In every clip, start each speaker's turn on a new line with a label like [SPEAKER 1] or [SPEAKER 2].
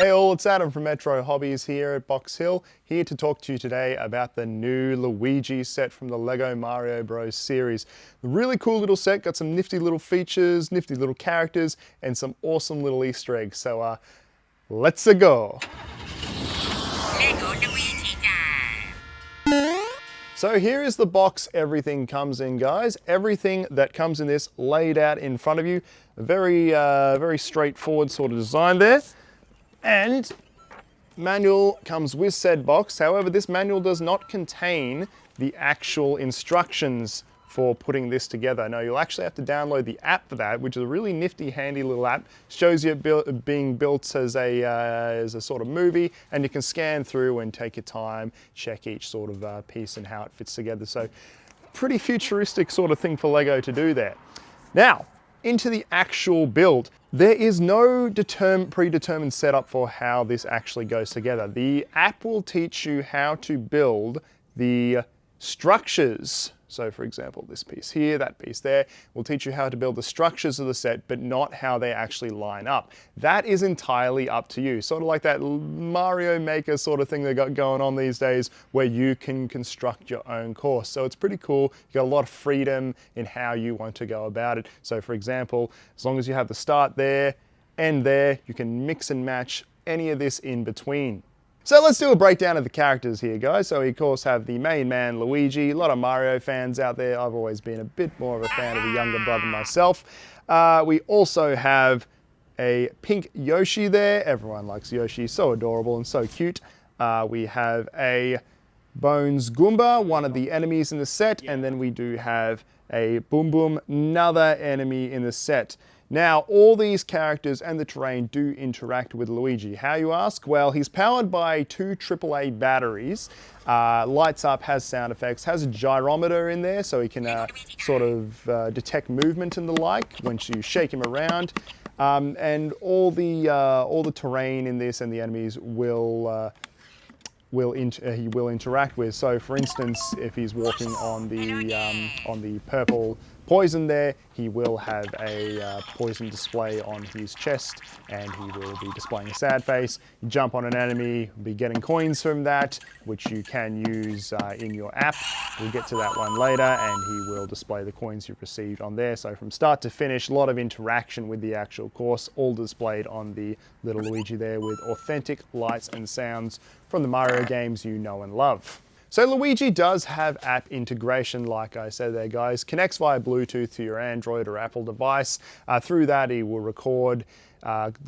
[SPEAKER 1] Hey all, it's Adam from Metro Hobbies here at Box Hill, here to talk to you today about the new Luigi set from the Lego Mario Bros series. A really cool little set, got some nifty little features, nifty little characters, and some awesome little Easter eggs. So let's-a go.
[SPEAKER 2] Lego Luigi time.
[SPEAKER 1] So here is the box everything comes in, guys. Everything that comes in this laid out in front of you. A very straightforward sort of design there. And manual comes with said box. However, this manual does not contain the actual instructions for putting this together. No, you'll actually have to download the app for that, which is a really nifty, handy little app. Shows you it being built as a sort of movie, and you can scan through and take your time, check each sort of piece and how it fits together. So pretty futuristic sort of thing for Lego to do there. Now, into the actual build. There is no predetermined setup for how this actually goes together. The app will teach you how to build the structures. So for example, this piece here, that piece there, will teach you how to build the structures of the set, but not how they actually line up. That is entirely up to you. Sort of like that Mario Maker sort of thing they got going on these days, where you can construct your own course. So it's pretty cool. You got a lot of freedom in how you want to go about it. So for example, as long as you have the start there, end there, you can mix and match any of this in between. So let's do a breakdown of the characters here, guys. So we of course have the main man, Luigi. A lot of Mario fans out there. I've always been a bit more of a fan of the younger brother myself. We also have a pink Yoshi there. Everyone likes Yoshi, so adorable and so cute. We have a Bones Goomba, one of the enemies in the set, and then we do have a Boom Boom, another enemy in the set. Now, all these characters and the terrain do interact with Luigi. How, you ask? Well, he's powered by two AAA batteries, lights up, has sound effects, has a gyrometer in there so he can sort of detect movement and the like once you shake him around. And all the terrain in this and the enemies he will interact with. So for instance, if he's walking on the purple poison there, he will have a poison display on his chest, and he will be displaying a sad face. You jump on an enemy, be getting coins from that, which you can use in your app. We'll get to that one later, and he will display the coins you've received on there. So from start to finish, a lot of interaction with the actual course, all displayed on the little Luigi there with authentic lights and sounds from the Mario games you know and love. So Luigi does have app integration, like I said there, guys. Connects via Bluetooth to your Android or Apple device. Through that, he will record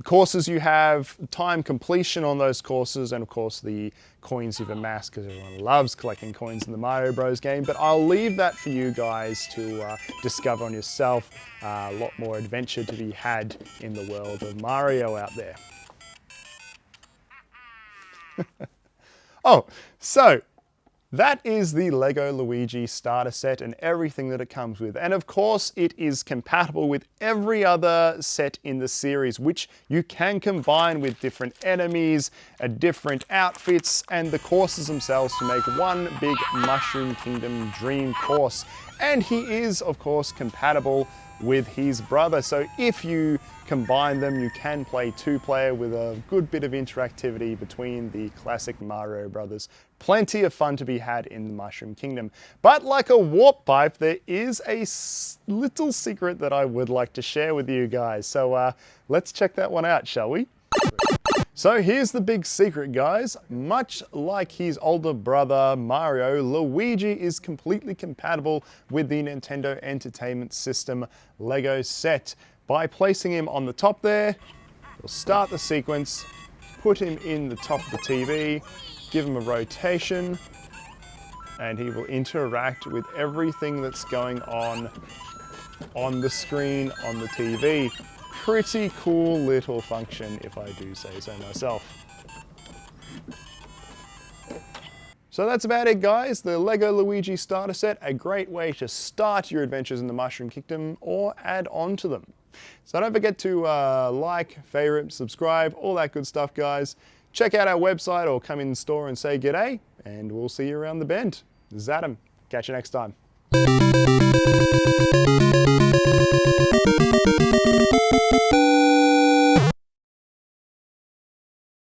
[SPEAKER 1] courses you have, time completion on those courses, and of course the coins you've amassed, because everyone loves collecting coins in the Mario Bros game. But I'll leave that for you guys to discover on yourself. A lot more adventure to be had in the world of Mario out there. Oh, so that is the Lego Luigi starter set and everything that it comes with. And of course, it is compatible with every other set in the series, which you can combine with different enemies, different outfits, and the courses themselves to make one big Mushroom Kingdom dream course. And he is, of course, compatible with his brother. So if you combine them, you can play two-player with a good bit of interactivity between the classic Mario brothers. Plenty of fun to be had in the Mushroom Kingdom. But like a warp pipe, there is a little secret that I would like to share with you guys. So let's check that one out, shall we? So here's the big secret, guys. Much like his older brother Mario, Luigi is completely compatible with the Nintendo Entertainment System Lego set. By placing him on the top there, you'll start the sequence, put him in the top of the TV, give him a rotation, and he will interact with everything that's going on the screen on the TV. Pretty cool little function, if I do say so myself. So that's about it, guys. The Lego Luigi starter set, a great way to start your adventures in the Mushroom Kingdom or add on to them. So don't forget to like, favorite, subscribe, all that good stuff, guys. Check out our website or come in store and say g'day, and we'll see you around the bend. This is Adam. Catch you next time.